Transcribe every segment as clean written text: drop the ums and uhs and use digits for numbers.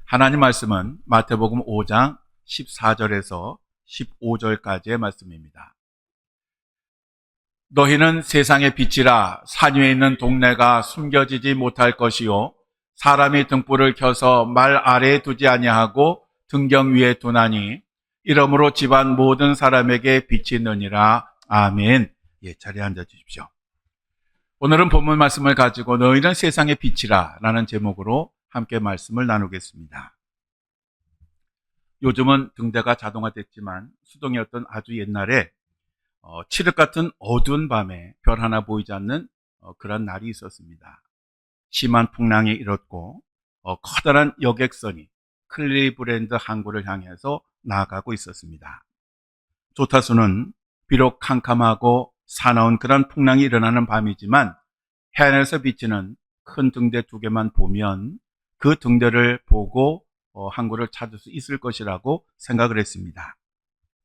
하나님 말씀은 마태복음 5장 14절에서 15절까지의 말씀입니다. 너희는 세상의 빛이라. 산 위에 있는 동네가 숨겨지지 못할 것이요 사람이 등불을 켜서 말 아래에 두지 아니하고 등경 위에 두나니 이러므로 집안 모든 사람에게 빛이 있느니라. 아멘. 자리에 앉아 주십시오. 오늘은 본문 말씀을 가지고 너희는 세상의 빛이라 라는 제목으로 함께 말씀을 나누겠습니다. 요즘은 등대가 자동화됐지만 수동이었던 아주 옛날에 칠흑 같은 어두운 밤에 별 하나 보이지 않는 그런 날이 있었습니다. 심한 풍랑이 일었고 커다란 여객선이 클리브랜드 항구를 향해서 나아가고 있었습니다. 조타수는 비록 캄캄하고 사나운 그런 풍랑이 일어나는 밤이지만 해안에서 비치는 큰 등대 두 개만 보면 그 등대를 보고 항구를 찾을 수 있을 것이라고 생각을 했습니다.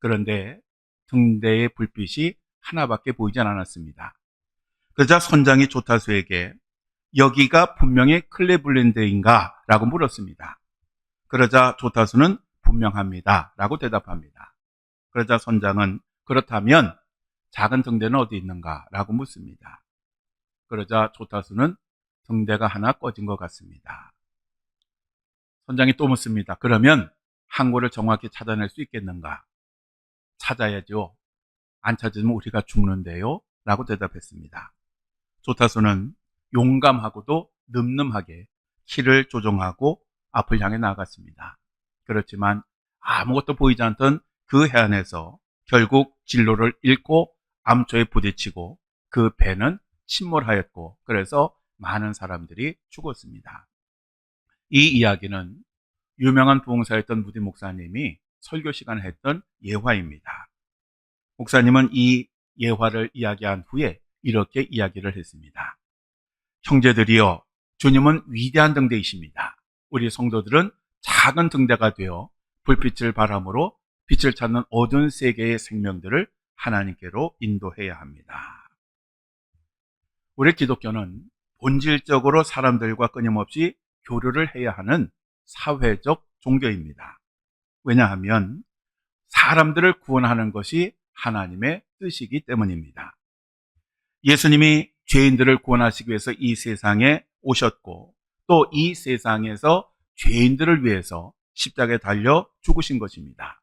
그런데 등대의 불빛이 하나밖에 보이지 않았습니다. 그러자 선장이 조타수에게 여기가 분명히 클리블랜드인가? 라고 물었습니다. 그러자 조타수는 분명합니다. 라고 대답합니다. 그러자 선장은 그렇다면 작은 등대는 어디 있는가? 라고 묻습니다. 그러자 조타수는 등대가 하나 꺼진 것 같습니다. 선장이 또 묻습니다. 그러면 항구를 정확히 찾아낼 수 있겠는가? 찾아야죠. 안 찾으면 우리가 죽는데요. 라고 대답했습니다. 조타수는 용감하고도 늠름하게 키를 조종하고 앞을 향해 나아갔습니다. 그렇지만 아무것도 보이지 않던 그 해안에서 결국 진로를 잃고 암초에 부딪히고 그 배는 침몰하였고 그래서 많은 사람들이 죽었습니다. 이 이야기는 유명한 부흥사였던 무디 목사님이 설교 시간에 했던 예화입니다. 목사님은 이 예화를 이야기한 후에 이렇게 이야기를 했습니다. 형제들이여, 주님은 위대한 등대이십니다. 우리 성도들은 작은 등대가 되어 불빛을 바람으로 빛을 찾는 어두운 세계의 생명들을 하나님께로 인도해야 합니다. 우리 기독교는 본질적으로 사람들과 끊임없이 교류를 해야 하는 사회적 종교입니다. 왜냐하면 사람들을 구원하는 것이 하나님의 뜻이기 때문입니다. 예수님이 죄인들을 구원하시기 위해서 이 세상에 오셨고 또 이 세상에서 죄인들을 위해서 십자가에 달려 죽으신 것입니다.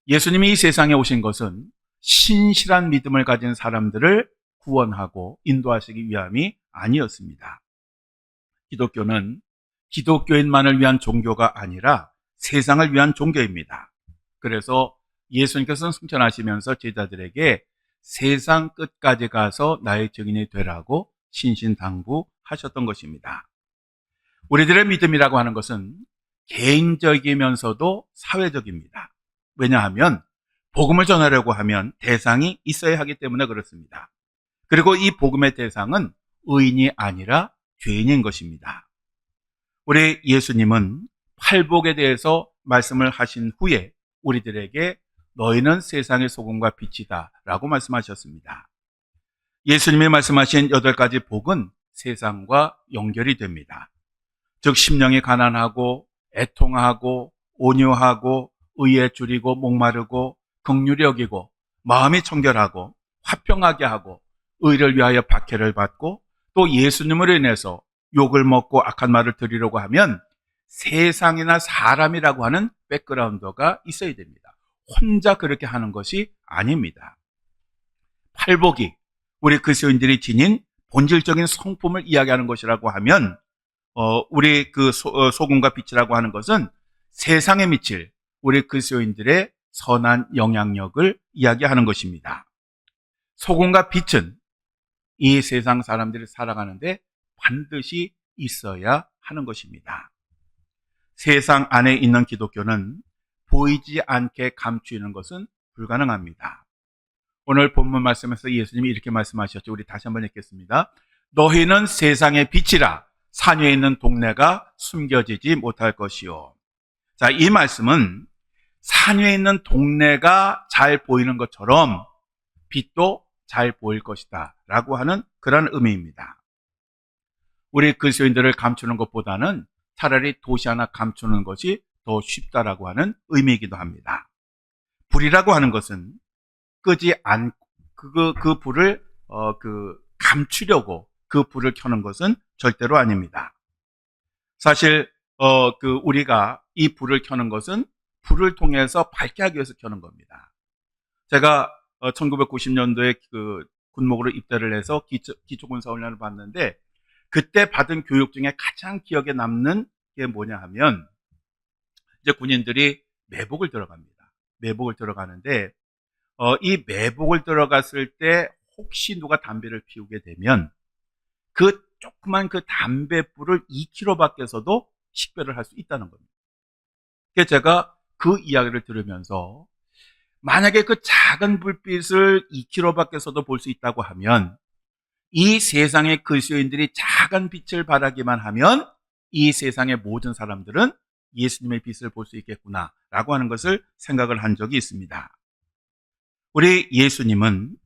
예수님이 이 세상에 오신 것은 신실한 믿음을 가진 사람들을 구원하고 인도하시기 위함이 아니었습니다. 기독교는 기독교인만을 위한 종교가 아니라 세상을 위한 종교입니다. 그래서 예수님께서는 승천하시면서 제자들에게 세상 끝까지 가서 나의 증인이 되라고 신신당부하셨던 것입니다. 우리들의 믿음이라고 하는 것은 개인적이면서도 사회적입니다. 왜냐하면 복음을 전하려고 하면 대상이 있어야 하기 때문에 그렇습니다. 그리고 이 복음의 대상은 의인이 아니라 죄인인 것입니다. 우리 예수님은 팔복에 대해서 말씀을 하신 후에 우리들에게 너희는 세상의 소금과 빛이다 라고 말씀하셨습니다. 예수님이 말씀하신 8가지 복은 세상과 연결이 됩니다. 즉 심령이 가난하고 애통하고 온유하고 의에 줄이고 목마르고 긍휼히 여기고 마음이 청결하고 화평하게 하고 의를 위하여 박해를 받고 또 예수님으로 인해서 욕을 먹고 악한 말을 들으려고 하면 세상이나 사람이라고 하는 백그라운드가 있어야 됩니다. 혼자 그렇게 하는 것이 아닙니다. 팔복이 우리 그리스도인들이 지닌 본질적인 성품을 이야기하는 것이라고 하면 우리 소금과 빛이라고 하는 것은 세상에 미칠 우리 그리스도인들의 선한 영향력을 이야기하는 것입니다. 소금과 빛은 이 세상 사람들이 살아가는데 반드시 있어야 하는 것입니다. 세상 안에 있는 기독교는 보이지 않게 감추는 것은 불가능합니다. 오늘 본문 말씀에서 예수님이 이렇게 말씀하셨죠. 우리 다시 한번 읽겠습니다. 너희는 세상의 빛이라. 산 위에 있는 동네가 숨겨지지 못할 것이요. 자, 이 말씀은 산 위에 있는 동네가 잘 보이는 것처럼 빛도 잘 보일 것이다 라고 하는 그런 의미입니다. 우리 그리스도인들을 감추는 것보다는 차라리 도시 하나 감추는 것이 더 쉽다라고 하는 의미이기도 합니다. 불이라고 하는 것은 끄지 않고 그 불을 감추려고 그 불을 켜는 것은 절대로 아닙니다. 사실 우리가 이 불을 켜는 것은 불을 통해서 밝게 하기 위해서 켜는 겁니다. 제가 1990년도에 그 군목으로 입대를 해서 기초군사훈련을 받는데, 그때 받은 교육 중에 가장 기억에 남는 게 뭐냐 하면, 이제 군인들이 매복을 들어갑니다. 매복을 들어가는데 이 매복을 들어갔을 때 혹시 누가 담배를 피우게 되면 그 조그만 그 담배불을 2km 밖에서도 식별을 할 수 있다는 겁니다. 그래서 제가 그 이야기를 들으면서, 만약에 그 작은 불빛을 2km 밖에서도 볼 수 있다고 하면, 이 세상의 그리스도인들이 작은 빛을 발하기만 하면 이 세상의 모든 사람들은 예수님의 빛을 볼 수 있겠구나라고 하는 것을 생각을 한 적이 있습니다. 우리 예수님은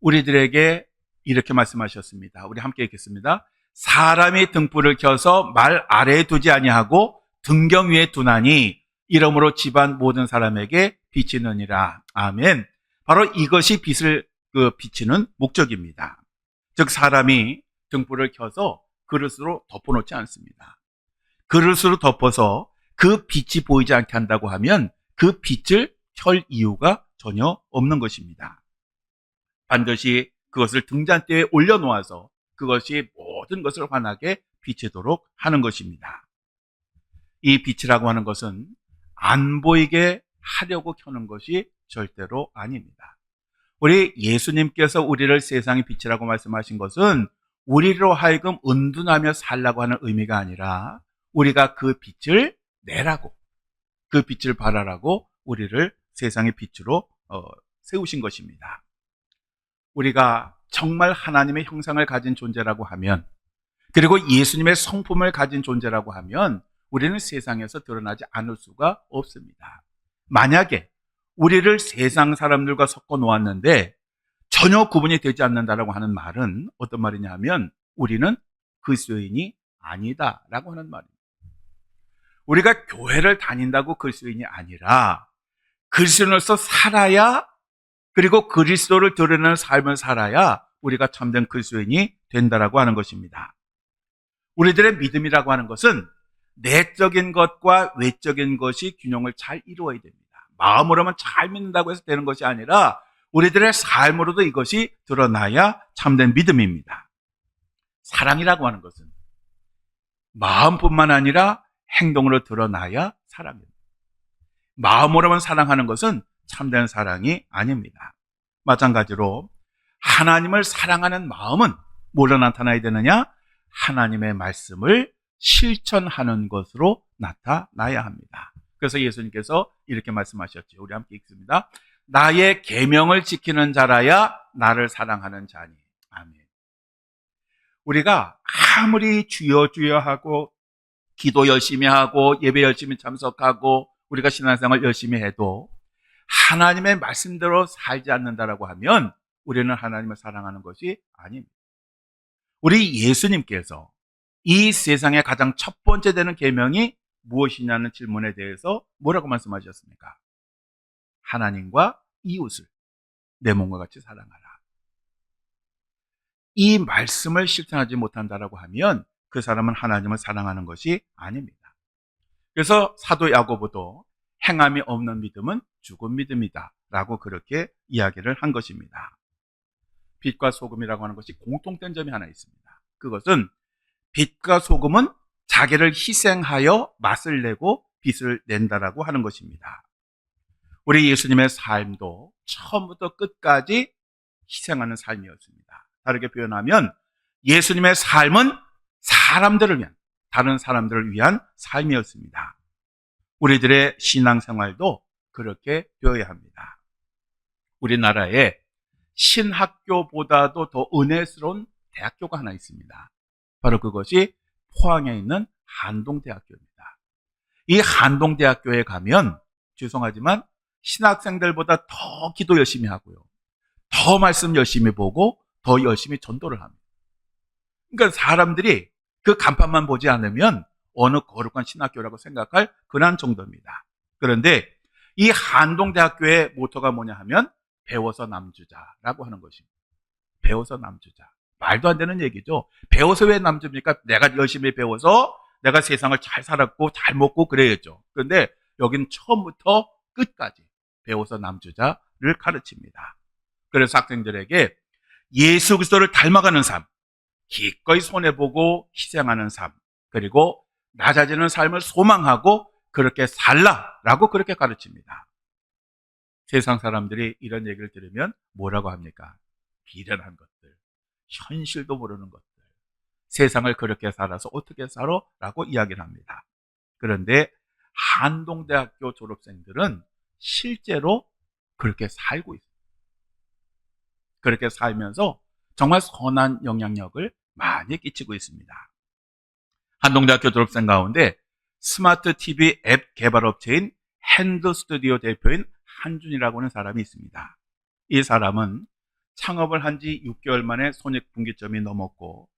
우리들에게 이렇게 말씀하셨습니다. 우리 함께 읽겠습니다. 사람이 등불을 켜서 말 아래에 두지 아니하고 등경 위에 두나니 이러므로 집안 모든 사람에게 비치느니라. 아멘. 바로 이것이 빛을 비치는 목적입니다. 즉, 사람이 등불을 켜서 그릇으로 덮어놓지 않습니다. 그릇으로 덮어서 그 빛이 보이지 않게 한다고 하면 그 빛을 켤 이유가 전혀 없는 것입니다. 반드시 그것을 등잔대에 올려놓아서 그것이 모든 것을 환하게 비치도록 하는 것입니다. 이 빛이라고 하는 것은 안 보이게 하려고 켜는 것이 절대로 아닙니다. 우리 예수님께서 우리를 세상의 빛이라고 말씀하신 것은 우리로 하여금 은둔하며 살라고 하는 의미가 아니라 우리가 그 빛을 내라고, 그 빛을 발하라고 우리를 세상의 빛으로 세우신 것입니다. 우리가 정말 하나님의 형상을 가진 존재라고 하면, 그리고 예수님의 성품을 가진 존재라고 하면 우리는 세상에서 드러나지 않을 수가 없습니다. 만약에 우리를 세상 사람들과 섞어 놓았는데 전혀 구분이 되지 않는다라고 하는 말은 어떤 말이냐 하면 우리는 그리스도인이 아니다라고 하는 말입니다. 우리가 교회를 다닌다고 그리스도인이 아니라 그리스도인으로서 살아야, 그리고 그리스도를 드러내는 삶을 살아야 우리가 참된 그리스도인이 된다라고 하는 것입니다. 우리들의 믿음이라고 하는 것은 내적인 것과 외적인 것이 균형을 잘 이루어야 됩니다. 마음으로만 잘 믿는다고 해서 되는 것이 아니라 우리들의 삶으로도 이것이 드러나야 참된 믿음입니다. 사랑이라고 하는 것은 마음뿐만 아니라 행동으로 드러나야 사랑입니다. 마음으로만 사랑하는 것은 참된 사랑이 아닙니다. 마찬가지로 하나님을 사랑하는 마음은 뭘로 나타나야 되느냐? 하나님의 말씀을 실천하는 것으로 나타나야 합니다. 그래서 예수님께서 이렇게 말씀하셨죠. 우리 함께 읽습니다. 나의 계명을 지키는 자라야 나를 사랑하는 자니. 아멘. 우리가 아무리 주여 주여 하고 기도 열심히 하고 예배 열심히 참석하고 우리가 신앙생활 열심히 해도 하나님의 말씀대로 살지 않는다라고 하면 우리는 하나님을 사랑하는 것이 아닙니다. 우리 예수님께서 이 세상의 가장 첫 번째 되는 계명이 무엇이냐는 질문에 대해서 뭐라고 말씀하셨습니까? 하나님과 이웃을 내 몸과 같이 사랑하라. 이 말씀을 실천하지 못한다라고 하면 그 사람은 하나님을 사랑하는 것이 아닙니다. 그래서 사도 야고보도 행함이 없는 믿음은 죽은 믿음이다 라고 그렇게 이야기를 한 것입니다. 빛과 소금이라고 하는 것이 공통된 점이 하나 있습니다. 그것은 빛과 소금은 자기를 희생하여 맛을 내고 빛을 낸다라고 하는 것입니다. 우리 예수님의 삶도 처음부터 끝까지 희생하는 삶이었습니다. 다르게 표현하면 예수님의 삶은 사람들을 위한, 다른 사람들을 위한 삶이었습니다. 우리들의 신앙생활도 그렇게 되어야 합니다. 우리나라에 신학교보다도 더 은혜스러운 대학교가 하나 있습니다. 바로 그것이 포항에 있는 한동대학교입니다. 이 한동대학교에 가면 죄송하지만 신학생들보다 더 기도 열심히 하고요, 더 말씀 열심히 보고 더 열심히 전도를 합니다. 그러니까 사람들이 그 간판만 보지 않으면 어느 거룩한 신학교라고 생각할 그런 정도입니다. 그런데 이 한동대학교의 모토가 뭐냐 하면 배워서 남주자라고 하는 것입니다. 배워서 남주자. 말도 안 되는 얘기죠. 배워서 왜 남줍니까? 내가 열심히 배워서 내가 세상을 잘 살았고 잘 먹고 그래야죠. 그런데 여기는 처음부터 끝까지 배워서 남주자를 가르칩니다. 그래서 학생들에게 예수 그리스도를 닮아가는 삶, 기꺼이 손해보고 희생하는 삶, 그리고 낮아지는 삶을 소망하고 그렇게 살라라고 그렇게 가르칩니다. 세상 사람들이 이런 얘기를 들으면 뭐라고 합니까? 비련한 것들, 현실도 모르는 것들, 세상을 그렇게 살아서 어떻게 살아? 라고 이야기를 합니다. 그런데 한동대학교 졸업생들은 실제로 그렇게 살고 있습니다. 그렇게 살면서 정말 선한 영향력을 많이 끼치고 있습니다. 한동대학교 졸업생 가운데 스마트 TV 앱 개발업체인 핸드스튜디오 대표인 한준이라고 하는 사람이 있습니다. 이 사람은 창업을 한 지 6개월 만에 손익분기점이 넘었고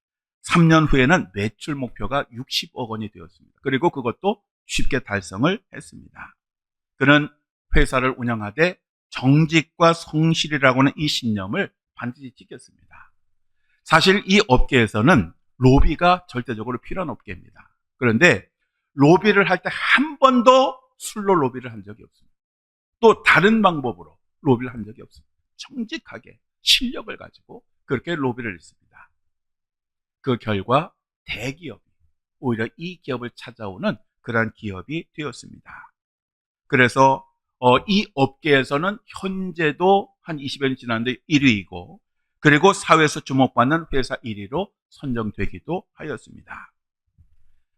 3년 후에는 매출 목표가 60억 원이 되었습니다. 그리고 그것도 쉽게 달성을 했습니다. 그는 회사를 운영하되 정직과 성실이라고 하는 이 신념을 반드시 지켰습니다. 사실 이 업계에서는 로비가 절대적으로 필요한 업계입니다. 그런데 로비를 할 때 한 번도 술로 로비를 한 적이 없습니다. 또 다른 방법으로 로비를 한 적이 없습니다. 정직하게 실력을 가지고 그렇게 로비를 했습니다. 그 결과 대기업이 오히려 이 기업을 찾아오는 그러한 기업이 되었습니다. 그래서 이 업계에서는 현재도 한 20여 년 지났는데 1위이고 그리고 사회에서 주목받는 회사 1위로 선정되기도 하였습니다.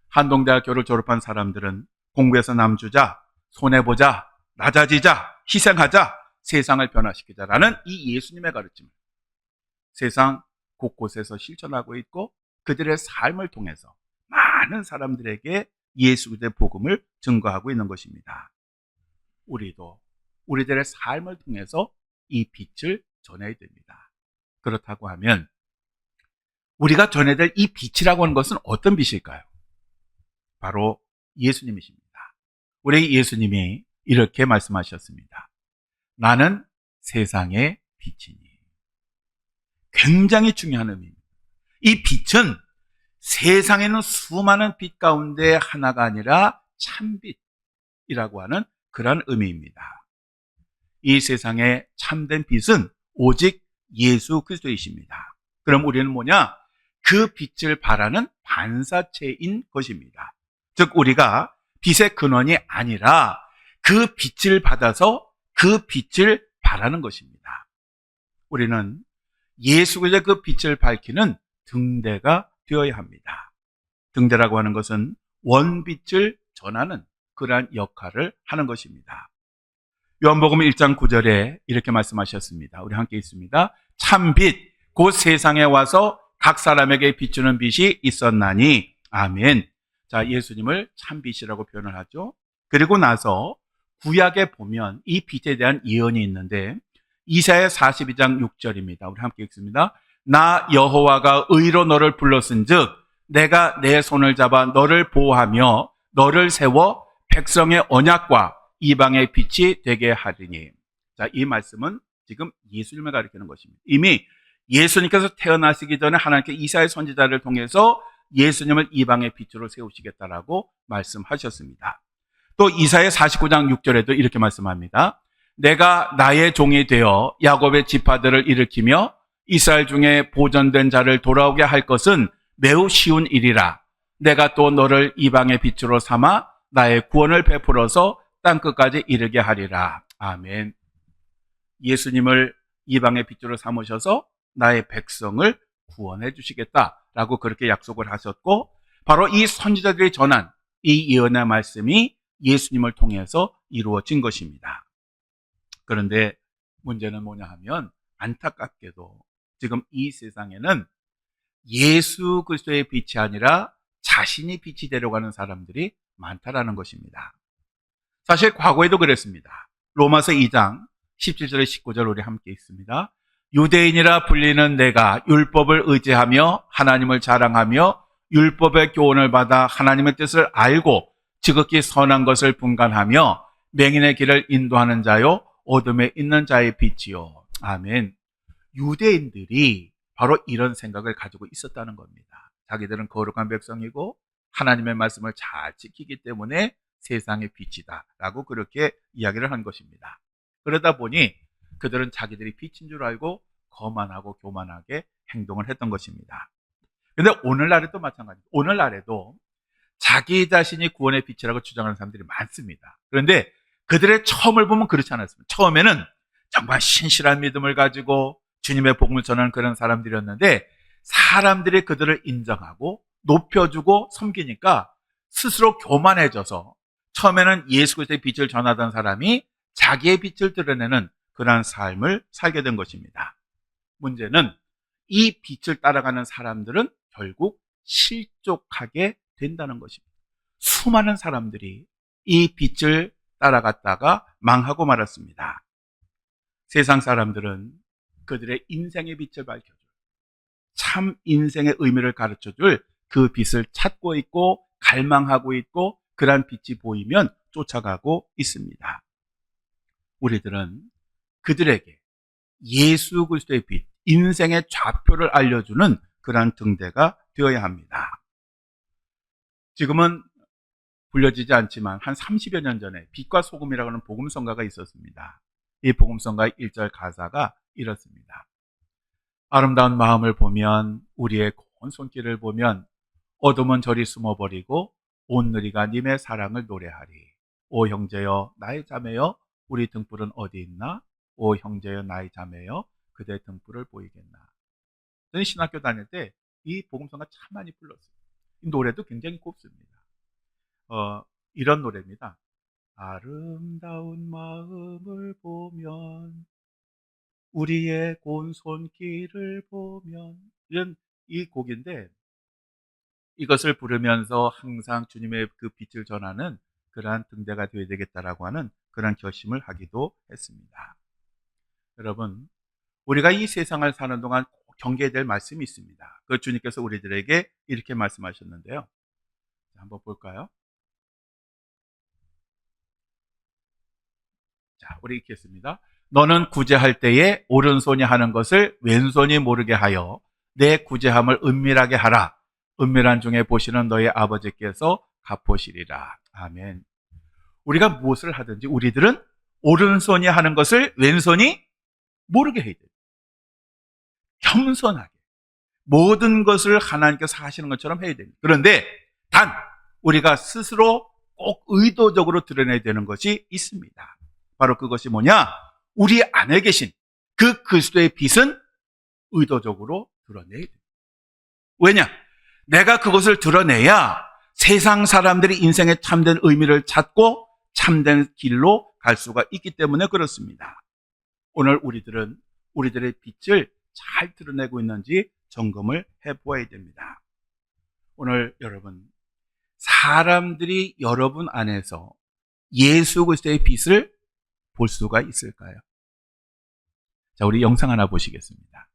한동대학교를 졸업한 사람들은 공부해서 남주자, 손해보자, 낮아지자, 희생하자, 세상을 변화시키자라는 이 예수님의 가르침을 세상 곳곳에서 실천하고 있고 그들의 삶을 통해서 많은 사람들에게 예수 그리스도의 복음을 증거하고 있는 것입니다. 우리도 우리들의 삶을 통해서 이 빛을 전해야 됩니다. 그렇다고 하면 우리가 전해야 될 이 빛이라고 하는 것은 어떤 빛일까요? 바로 예수님이십니다. 우리 예수님이 이렇게 말씀하셨습니다. 나는 세상의 빛이니. 굉장히 중요한 의미입니다. 이 빛은 세상에는 수많은 빛 가운데 하나가 아니라 참빛이라고 하는 그런 의미입니다. 이 세상의 참된 빛은 오직 예수 그리스도이십니다. 그럼 우리는 뭐냐? 그 빛을 발하는 반사체인 것입니다. 즉 우리가 빛의 근원이 아니라 그 빛을 받아서 그 빛을 발하는 것입니다. 우리는 예수 그리스도의 그 빛을 밝히는 등대가 되어야 합니다. 등대라고 하는 것은 원빛을 전하는 그러한 역할을 하는 것입니다. 요한복음 1장 9절에 이렇게 말씀하셨습니다. 우리 함께 있습니다. 참빛 곧 세상에 와서 각 사람에게 비추는 빛이 있었나니. 아멘. 자, 예수님을 참빛이라고 표현을 하죠. 그리고 나서 구약에 보면 이 빛에 대한 예언이 있는데 이사야 42장 6절입니다. 우리 함께 읽습니다. 나 여호와가 의로 너를 불렀은즉 내가 내 손을 잡아 너를 보호하며 너를 세워 백성의 언약과 이방의 빛이 되게 하리니. 자, 이 말씀은 지금 예수님을 가리키는 것입니다. 이미 예수님께서 태어나시기 전에 하나님께 이사야 선지자를 통해서 예수님을 이방의 빛으로 세우시겠다라고 말씀하셨습니다. 또 이사야 49장 6절에도 이렇게 말씀합니다. 내가 나의 종이 되어 야곱의 지파들을 일으키며 이스라엘 중에 보존된 자를 돌아오게 할 것은 매우 쉬운 일이라. 내가 또 너를 이방의 빛으로 삼아 나의 구원을 베풀어서 땅끝까지 이르게 하리라. 아멘. 예수님을 이방의 빛으로 삼으셔서 나의 백성을 구원해 주시겠다라고 그렇게 약속을 하셨고 바로 이 선지자들이 전한 이 예언의 말씀이 예수님을 통해서 이루어진 것입니다. 그런데 문제는 뭐냐 하면 안타깝게도 지금 이 세상에는 예수 그리스도의 빛이 아니라 자신이 빛이 되려고 하는 사람들이 많다라는 것입니다. 사실 과거에도 그랬습니다. 로마서 2장 17절에 19절 우리 함께 읽습니다. 유대인이라 불리는 내가 율법을 의지하며 하나님을 자랑하며 율법의 교훈을 받아 하나님의 뜻을 알고 지극히 선한 것을 분간하며 맹인의 길을 인도하는 자요 어둠에 있는 자의 빛이요. 아멘. 유대인들이 바로 이런 생각을 가지고 있었다는 겁니다. 자기들은 거룩한 백성이고 하나님의 말씀을 잘 지키기 때문에 세상의 빛이다 라고 그렇게 이야기를 한 것입니다. 그러다 보니 그들은 자기들이 빛인 줄 알고 거만하고 교만하게 행동을 했던 것입니다. 그런데 오늘날에도 마찬가지입니다. 오늘날에도 자기 자신이 구원의 빛이라고 주장하는 사람들이 많습니다. 그런데 그들의 처음을 보면 그렇지 않았습니다. 처음에는 정말 신실한 믿음을 가지고 주님의 복음을 전하는 그런 사람들이었는데 사람들이 그들을 인정하고 높여주고 섬기니까 스스로 교만해져서 처음에는 예수 그리스도의 빛을 전하던 사람이 자기의 빛을 드러내는 그러한 삶을 살게 된 것입니다. 문제는 이 빛을 따라가는 사람들은 결국 실족하게 된다는 것입니다. 수많은 사람들이 이 빛을 따라갔다가 망하고 말았습니다. 세상 사람들은 그들의 인생의 빛을 밝혀줄, 참 인생의 의미를 가르쳐줄 그 빛을 찾고 있고 갈망하고 있고 그러한 빛이 보이면 쫓아가고 있습니다. 우리들은 그들에게 예수 그리스도의 빛, 인생의 좌표를 알려주는 그러한 등대가 되어야 합니다. 지금은 불려지지 않지만 한 30여 년 전에 빛과 소금이라고 하는 복음성가가 있었습니다. 이 복음성가의 1절 가사가 이렇습니다. 아름다운 마음을 보면 우리의 고운 손길을 보면 어둠은 저리 숨어버리고 온누리가 님의 사랑을 노래하리. 오 형제여 나의 자매여 우리 등불은 어디 있나? 오 형제여 나의 자매여 그대 등불을 보이겠나? 저는 신학교 다닐 때 이 복음성가 참 많이 불렀어요. 이 노래도 굉장히 곱습니다. 이런 노래입니다. 아름다운 마음을 보면 우리의 고운 손길을 보면 이런 이 곡인데 이것을 부르면서 항상 주님의 그 빛을 전하는 그러한 등대가 되어야 되겠다라고 하는 그런 결심을 하기도 했습니다. 여러분, 우리가 이 세상을 사는 동안 꼭 경계해야 될 말씀이 있습니다. 그 주님께서 우리들에게 이렇게 말씀하셨는데요. 한번 볼까요? 자, 우리 읽겠습니다. 너는 구제할 때에 오른손이 하는 것을 왼손이 모르게 하여 내 구제함을 은밀하게 하라. 은밀한 중에 보시는 너희 아버지께서 갚으시리라. 아멘. 우리가 무엇을 하든지 우리들은 오른손이 하는 것을 왼손이 모르게 해야 돼요. 겸손하게 모든 것을 하나님께서 하시는 것처럼 해야 됩니다. 그런데 단 우리가 스스로 꼭 의도적으로 드러내야 되는 것이 있습니다. 바로 그것이 뭐냐? 우리 안에 계신 그 그리스도의 빛은 의도적으로 드러내야 됩니다. 왜냐? 내가 그것을 드러내야 세상 사람들이 인생의 참된 의미를 찾고 참된 길로 갈 수가 있기 때문에 그렇습니다. 오늘 우리들은 우리들의 빛을 잘 드러내고 있는지 점검을 해보아야 됩니다. 오늘 여러분, 사람들이 여러분 안에서 예수 그리스도의 빛을 볼 수가 있을까요? 자, 우리 영상 하나 보시겠습니다.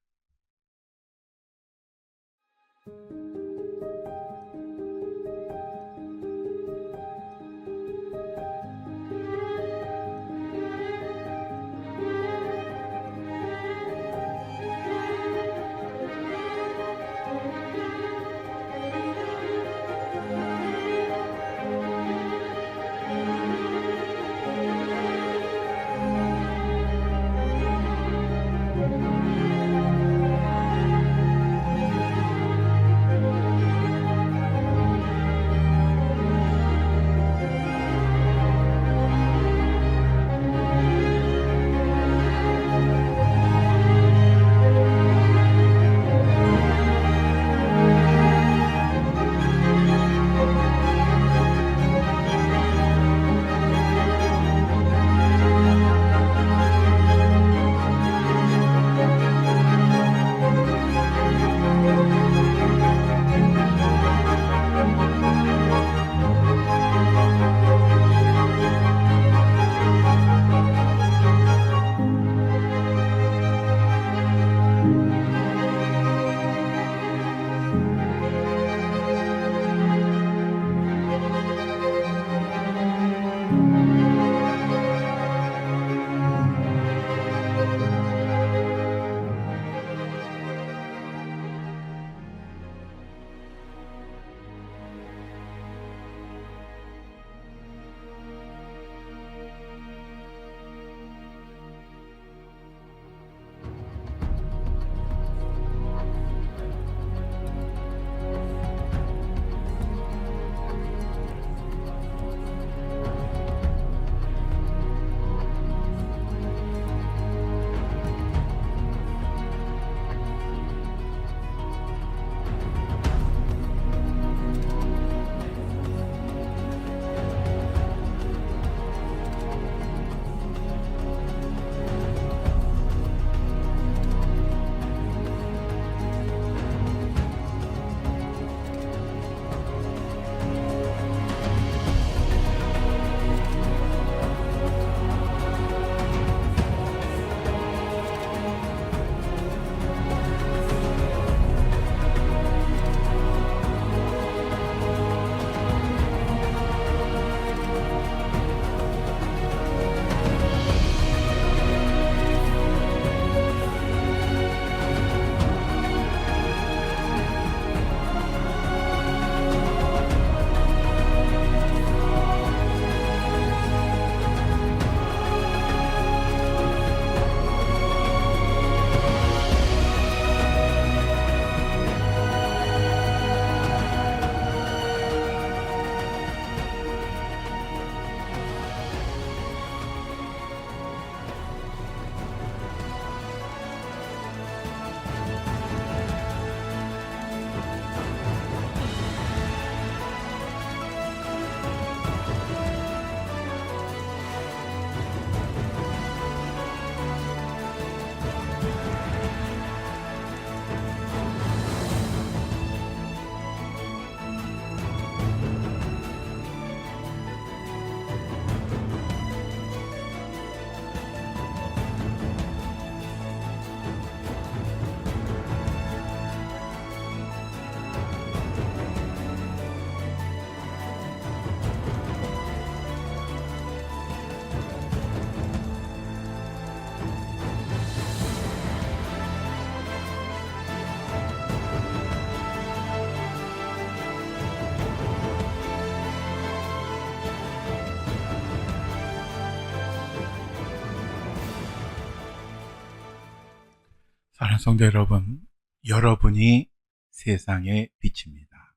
사랑하는 성도 여러분, 여러분이 세상의 빛입니다.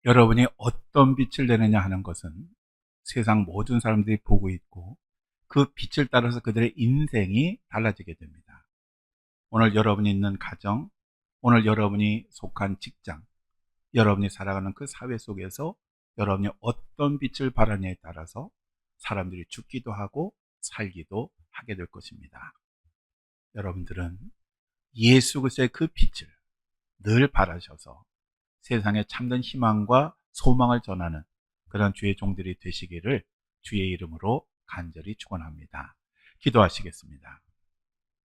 여러분이 어떤 빛을 내느냐 하는 것은 세상 모든 사람들이 보고 있고 그 빛을 따라서 그들의 인생이 달라지게 됩니다. 오늘 여러분이 있는 가정, 오늘 여러분이 속한 직장, 여러분이 살아가는 그 사회 속에서 여러분이 어떤 빛을 발하느냐에 따라서 사람들이 죽기도 하고 살기도 하게 될 것입니다. 여러분들은 예수 그리스도의 그 빛을 늘 발하셔서 세상에 참된 희망과 소망을 전하는 그런 주의 종들이 되시기를 주의 이름으로 간절히 축원합니다. 기도하시겠습니다.